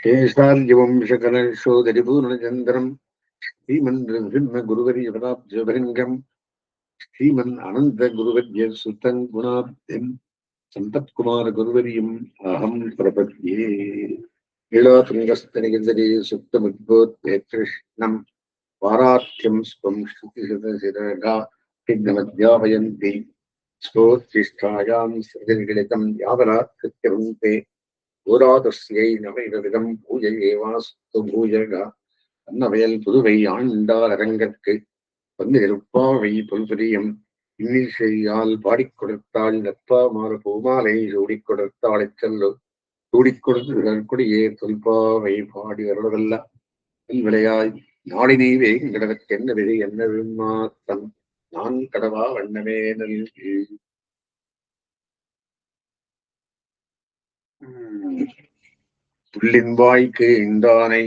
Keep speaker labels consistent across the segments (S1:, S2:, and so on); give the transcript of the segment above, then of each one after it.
S1: शेषार्यवंशकलशोदरिपूर्णचन्द्रम् श्रीमन्नृसिंहगुरुवर्यपदाब्जभृङ्गम् श्रीमन् अनन्तगुरुवर्यसुतं गुणाब्धिम् सम्पत्कुमारगुरुवर्यम् अहं प्रपद्ये। लीलातुङ्गस्तनिगजरे सुप्तमुद्बोध्य कृष्णम् वारार्थ्यं स्वं श्रुतिशतशिरगा विघ्नमध्यापयन्ति स्फोर्तिष्ठायां सृजनिगलितं यावनात् कृत्यवन्ते गोरादस्यै नवैरविदं பூஜையேவாஸ்து பூஜக அன்னவயல் புதுவை ஆண்டாள் அரங்கற்கு பன்னிருப்பாவை புல்புரியும் இன்னிசையால் பாடிக் கொடுத்தாள் நற்பா மாறு பூமாலை சூடிக் கொடுத்தாள் செல்லு சூடிக் கொடுத்தே தொல்பாவை பாடி அருளவல்ல விளையாய் நாடினி வேங்கடவற்கு என்ன விதை என்ன விமாத்தம் நான் கடவா வண்ணமே நல்கி. புள்ளின்வாய்க்கு இந்தானை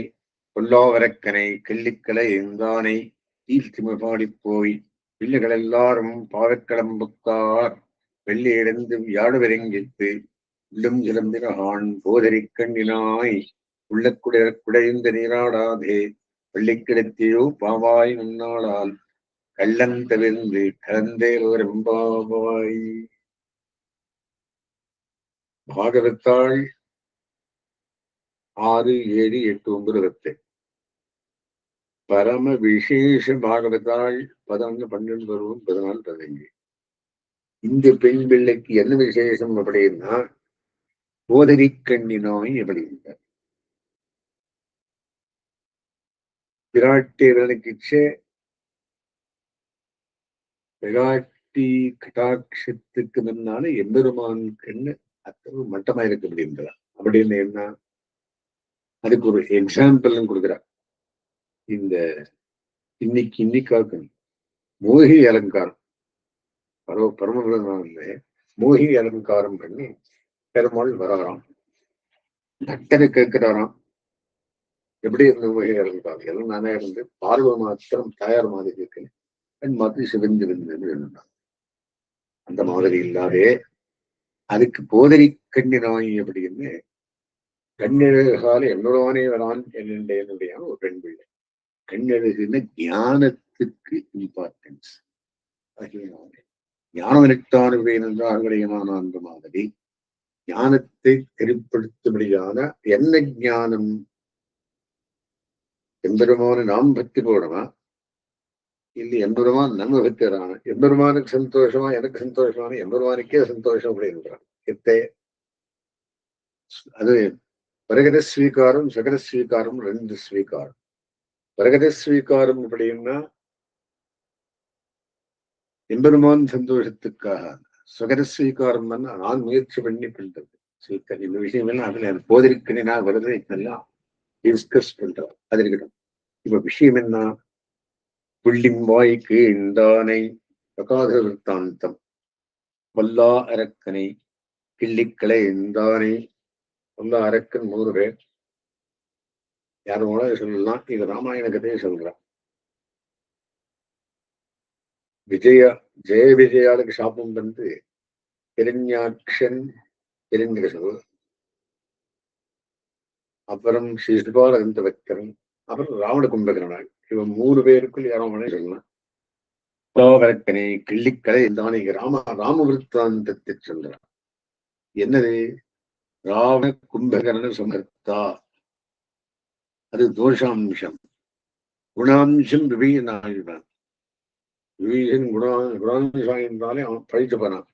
S1: பொல்லாவரக்கனை கிள்ளிக்கலை இந்தானை தீர்த்திம பாடிப்போய் பிள்ளைகள் எல்லாரும் பாவக்கிளம்புக்கார் வெள்ளியிடந்து வியாடுவரெங்கித்து உள்ளும் சிலம்பினான் போதரி கண்ணினாய் உள்ள குடைந்த நீராடாதே பள்ளி கிடத்தியோ பாவாய் முன்னாளால் கள்ளன் தவிர்ந்து கலந்தேரோரெம்பாவாய். பாகவத்தாள் 6, 7, 8, 9 பரம விசேஷ பாகவதாள் 11, 12, 14, 15. இந்த பெண் பிள்ளைக்கு என்ன விசேஷம் அப்படின்னா போதரி கண்ணினாய் அப்படின்றார். பிராட்டியர்களுக்கு பிராட்டி கட்டாட்சத்துக்கு முன்னால எம்பெருமான் கண்ணு அத்தனை மட்டமா இருக்கு அப்படின்றார். அப்படின்னு என்ன, அதுக்கு ஒரு எக்ஸாம்பிள் கொடுக்குறார். இந்த இன்னைக்காக்கு மோகினி அலங்காரம் பரமபுரம் மோகினி அலங்காரம் பண்ணி பெருமாள் வராராம். பக்தனை கேட்கிறாராம், எப்படி இருந்த மோகினி அலங்காரம்? எல்லாம் நானே இருந்து பார்வை மாத்திரம் தயார் மாதிரி இருக்கேன், கண் மாத்திரம் சிவந்து இருந்தது இருந்தான். அந்த மாதிரி இல்லாதே அதுக்கு போதரி கண்ணினாய் அப்படின்னு கண்ணெழுகால என்னுடனே வரான் என்னுடைய ஒரு பெண் பிள்ளை. கண்ணெழுகுன்னு ஞானத்துக்கு இம்பார்ட்டன்ஸ். ஞானம் எனக்கானுவேன் என்றார்களையமான அந்த மாதிரி ஞானத்தை தெரிப்படுத்தும்படியான என்ன ஞானம்? எம்பெருமான நாம் பக்தி போடமா இல்லை எம்பெருமான் நம்ம பக்திறான? எம்பெருமானுக்கு சந்தோஷமா எனக்கு சந்தோஷமான எம்பெருமானுக்கே சந்தோஷம் அப்படின்றான். அது பரகத ஸ்வீகாரம் சகல ஸ்வீகாரம் 2 ஸ்வீகாரம். பரகத ஸ்வீகாரம் அப்படின்னா எம்பெருமான் சந்தோஷத்துக்காக. சுகர ஸ்வீகாரம் நான் முயற்சி பண்ணி பண்றது ஸ்வீகர். இந்த விஷயம் எல்லாம் அதுல போதிருக்கேன் நான் வருது இதெல்லாம் டிஸ்கஸ் பண்றோம். அது இருக்கட்டும். இப்ப விஷயம் என்ன? புள்ளிம்பாய்க்கு இந்தானை பிரகாத விற்த்தாந்தம் பொல்லா அரக்கனை கிள்ளிக்கலை இந்தானை. பொல்லா அரக்கன் 3 பேர். யாரோட சொல்லலாம், இது ராமாயண கதையை சொல்றான். ஜெய விஜயாளுக்கு சாபம் வந்து இரண்யாட்சன் இரண்யகசு, அப்புறம் சிசுபாலகந்த வக்கரன், அப்புறம் ராவண கும்பகரனாள். இவன் 3 பேருக்குள் யாரோமனே சொல்லலாம். புலாவரக்கனை கிள்ளிக்கலை இந்தானை ராமவிருத்தாந்தத்தை சொல்றான். என்னது? ராவண கும்பகரண சமர்த்தா. அது தோஷாம்சம். குணாம்சம் விபீனாயுதான். விபீஷன் குணாம்சம் என்றாலே அவன் பழித்து போனான்,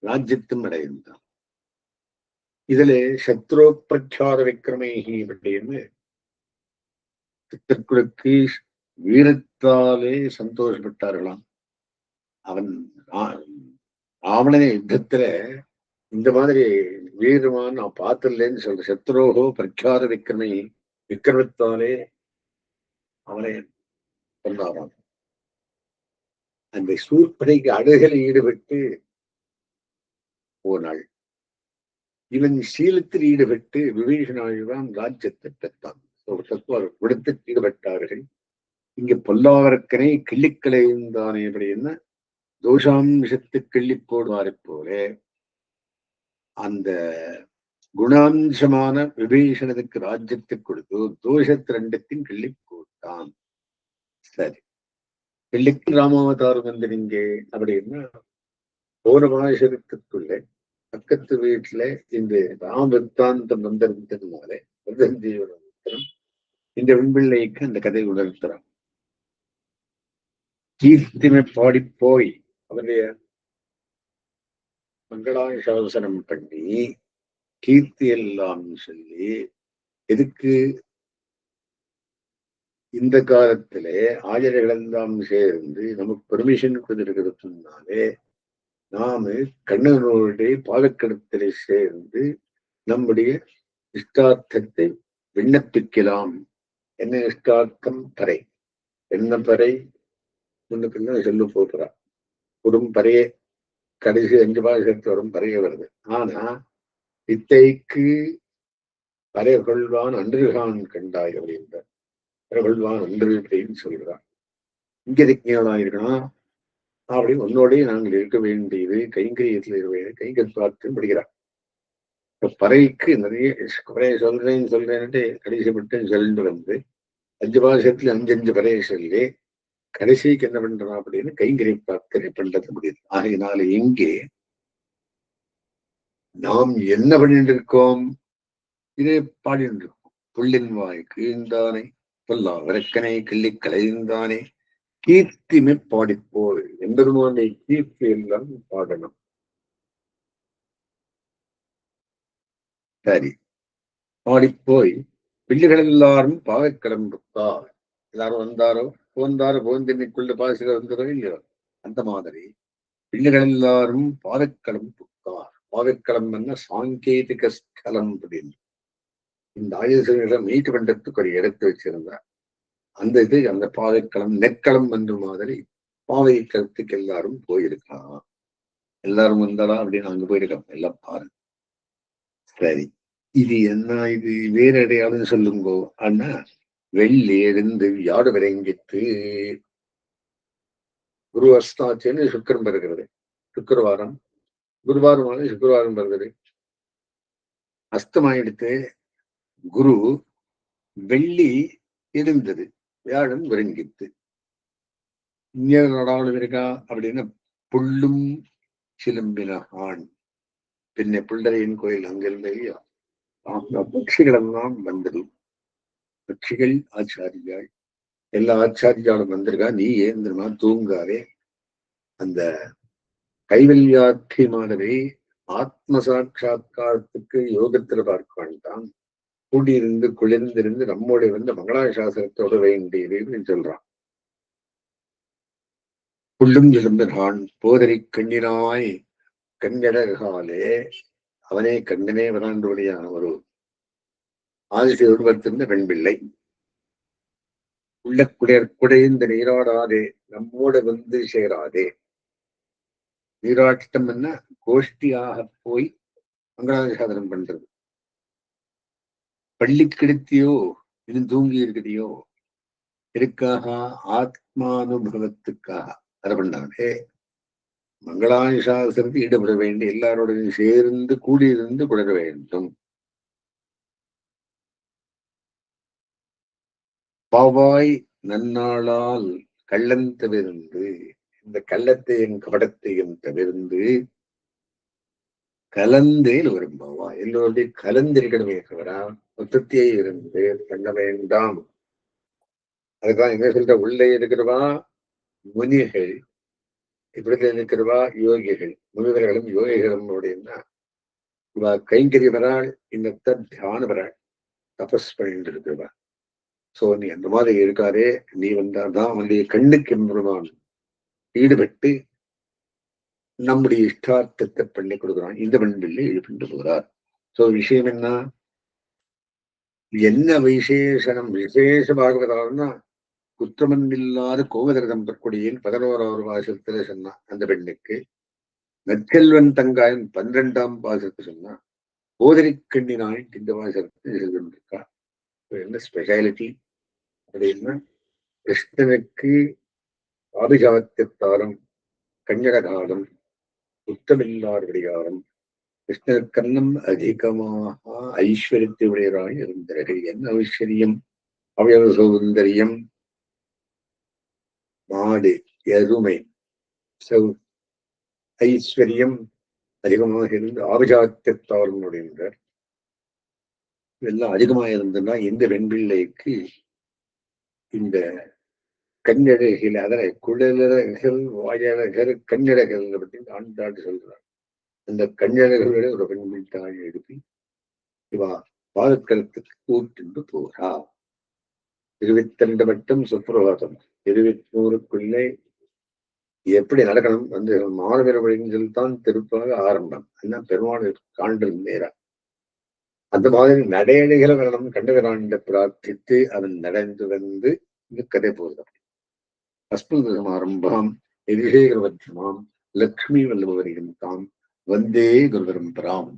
S1: ராஜ்யத்தும் அடைந்தான். இதுல சத்ரு பிரச்சார விக்ரமேகி அப்படின்னு சத்துருக்களுக்கு வீரத்தாலே சந்தோஷப்பட்டார்களாம். அவன் ராவணனை யுத்தத்துல இந்த மாதிரி வீரமான் நான் பார்த்தில்லேன்னு சொல்ற. சத்ரோகோ பிரச்சார விக்ரமத்தாலே அவனை கொண்டாரான். அந்த சூர்படைக்கு அழுகலை ஈடுபட்டு போனாள். இவன் சீலத்தில் ஈடுபட்டு விபீஷணாழ்வான் ராஜ்யத்தை பெற்றான். விடத்தில் ஈடுபட்டார்கள். இங்க பொல்லாவரக்கனை கிள்ளிக்கலை இருந்தானே அப்படின்னு தோஷாம்சத்து கிள்ளி போடுவாரை போல அந்த குணாம்சமான விபீஷணனுக்கு ராஜ்யத்தை கொடுத்து தோஷத்து ரெண்டத்தின் கிள்ளி போட்டான். சரி, கிள்ளிக்கு ராமாவதாரம் வந்திருங்க அப்படின்னா போன மாசத்துக்குள்ள பக்கத்து வீட்டுல இந்த ராமவிருத்தாந்தம் வந்திருந்ததுனால இந்த வெண்பிள்ளைக்கு அந்த கதை உணர்த்துறான். கீர்த்திமை பாடி போய் அவருடைய மங்களாசாசனம் பண்ணி கீர்த்தி எல்லாம் சொல்லி எதுக்கு இந்த காலத்திலே ஆஜர்கள் எல்லாம் சேர்ந்து நமக்கு பெர்மிஷன் கொடுத்திருக்கிறதுனாலே நாம கண்ணனுடைய பாலக்கடத்திலே சேர்ந்து நம்முடைய இஷ்டார்த்தத்தை விண்ணப்பிக்கலாம். என்ன இஷ்டார்த்தம்? பறை. என்ன பறை? முன்னுக்கு சொல்லு போகிறா குடும் பறையே கடைசி 5 பாசத்து வரும் பறைய வருது. ஆனா இத்தைக்கு பறை கொள்வான் அன்றுகான் கண்டாய் அப்படின்ற பறை கொள்வான் அன்று அப்படின்னு சொல்றான். இங்க திக்ஞானா இருக்கணும் அப்படி உன்னோடய நாங்கள் இருக்க வேண்டியது கைங்கரியத்தில் இருக்க வேண்டியது கைங்கர் பார்த்து படிக்கிறார். பறைக்கு நிறைய பறையை சொல்றேன்ட்டு கடைசி மட்டும் சொல்லிட்டு வந்து 5 பாசத்துல 5 பறையை சொல்லி கடைசிக்கு என்ன பண்றான் அப்படின்னு கைங்கரிய பிரார்த்தனை பண்றது முடியுது. ஆகையினால இங்கே நாம் என்ன பண்ணிட்டு இருக்கோம்? இதே பாடிட்டு இருக்கோம். புள்ளின் வாய் கீழ்ந்தானே பொல்லா விரக்கனை கிள்ளி கலைந்தானே கீர்த்திமை பாடிப்போல் எம்பெருமானை கீர்த்தி எல்லாம் பாடணும். சரி, பாடிப்போய் பிள்ளைகள் எல்லாரும் பாவைக்கிளம்புத்தார். எல்லாரும் வந்தாரோ போந்தின்னைக்குள்ள பாசில வந்ததோ இல்லையோ அந்த மாதிரி பிள்ளைகள் எல்லாரும் பாவைக்களம் புத்தார். பாவைக்களம் என்ன சாங்கேதிக ஸ்தலம் அப்படின்னு இந்த ஆயுதம் மீட்டு பண்றதுக்கு ஒரு இடத்து வச்சிருந்தார். அந்த இது அந்த பாவைக்களம் நெற்களம் என்று மாதிரி பாவை களத்துக்கு எல்லாரும் போயிருக்கலாம். எல்லாரும் வந்தாலும் அப்படின்னு அங்க போயிருக்கோம். எல்லாம் பாருங்க. சரி, இது என்ன? இது வேற அடையாளம் சொல்லுங்கோ. ஆனா வெள்ளி எழுந்து யாடு விளங்கிட்டு குரு அஸ்தாச்சேன்னு சுக்கரம் வருகிறது. சுக்கரவாரம் குருவாரமான சுக்கரவாரம் வருகிறது. அஸ்தமாயிடுத்து குரு, வெள்ளி இருந்தது, வியாழன் விளங்கித்து. இங்க நடாவளம் இருக்கா அப்படின்னா புல்லும் சிலம்பின ஆண் பின்ன புள்ளரையின் கோயில் அங்கிருந்த இல்லையா பட்சிகள் எல்லாம் வந்தது. பட்சிகள் ஆச்சாரியாள் எல்லா ஆச்சாரியாலும் வந்திருக்கா. நீ ஏந்திரமா தூங்காதே. அந்த கைவல்யாக்கியமானதை ஆத்ம சாட்சா்காரத்துக்கு யோகத்துல பார்க்க வேண்டாம், கூடியிருந்து குளிர்ந்திருந்து நம்மோட வந்து மங்களாசாசனத்தோட வேண்டியதுன்னு சொல்றான். புள்ளும் எழும்பினான் போதரி கண்ணினாய் கண்கடகாலே அவனே கண்ணனே வராண்டுடைய ஒரு ஆதிசி ஒருவர்த்திருந்த பெண் பிள்ளை. உள்ள குடைந்த நீராடாதே நம்மோட வந்து சேராதே. நீராட்டம் என்ன? கோஷ்டியாக போய் மங்களாசாதனம் பண்றது. பள்ளி கிடத்தியோ இன்னும் தூங்கி இருக்கிறியோ எதுக்காக? ஆத்மானுபவத்துக்காக அதை பண்ணாலே மங்களாசாசனத்தில் ஈடுபட வேண்டும். எல்லாரோடையும் சேர்ந்து கூடியிருந்து படர வேண்டும். பாவாய் நன்னாளால் கள்ளம் தவிர்ந்து, இந்த கள்ளத்தையும் கபடத்தையும் தவிர்ந்து கலந்தேல் வரும் பாவா. எல்லோருடைய கலந்திருக்கணுமே தவிர மொத்தத்தையே இருந்து பண்ண வேண்டாம். அதுதான் என்ன சொல்ற, உள்ளே இருக்கிறவா முனிகள், இப்படி இருக்கிறவா யோகிகள். முனிவர்களும் யோகிகளும் அப்படின்னா இவா கைங்கறி வராள், இன்னத்த தியான வராள், தபஸ் பண்ணிட்டு இருக்கிறவா. சோ நீ அந்த மாதிரி இருக்காரே, நீ வந்தாதான் அவனுடைய கண்ணுக்கு எம்பெருமான் ஈடுபட்டு நம்முடைய இஷ்டார்த்தத்தை பண்ணி கொடுக்குறான். இந்த பெண்பிள்ளை ஈடுபட்டு போகிறார். சோ விஷயம் என்ன? என்ன விசேஷனம்? விசேஷ பாகவதான்னா குற்றமன்பில்லாத கோவதரதம் பற்கொடியின் 11வது பாசத்துல சொன்னான் அந்த பெண்ணுக்கு. நற்செல்வன் தங்காயன் 12ஆம் பாசத்தை சொன்னா. போதரி கண்ணினாய் இந்த பாசத்தை இருக்கா. என்ன ஸ்பெஷாலிட்டி அப்படின்னா கிருஷ்ணனுக்கு ஆபிஜாத்தியத்தாலும் கன்யகதாலும் குற்றமில்லாத கடிகாரம் கிருஷ்ணர் கண்ணம் அதிகமாக ஐஸ்வர்யத்தை உடையவராய் இருந்தார்கள். என்ன ஐஸ்வர்யம்? அவயவ சௌந்தரியம், மாடு, எருமை, ஐஸ்வர்யம் அதிகமாக இருந்து ஆபிஜாத்தியத்தாளர் இதெல்லாம் அதிகமாக இருந்ததுன்னா இந்த வெண்பிள்ளைக்கு இந்த கண்ணழகில் அதனை குழலர்கள் வாயழகர் கண்ணழகர்கள் பற்றி ஆண்டாண்டு சொல்கிறார். அந்த கண்ணழகர்களை ஒரு பெண்பிள் தாழ் எழுப்பி இவா பாதக்கலத்துக்கு கூட்டு போகிறா. 22 மட்டும் சுப்பிரபாதம். 23க்குள்ளே எப்படி நடக்கணும் வந்து மாணவர் வழின்னு தான் திருப்பாக ஆரம்பம். என்ன பெருமாள் காண்டு நேரா அந்த மாதிரி நடையடைகிற வரணும் கண்டவராண்ட பிரார்த்தித்து அவன் நடந்து வந்து இந்த கதை போகிறான். அஸ்மதமாரம்பாம் எதிரேகவற்றமாம் லக்ஷ்மி வல்லவரையும் தாம் வந்தே குருபரம்பராம்.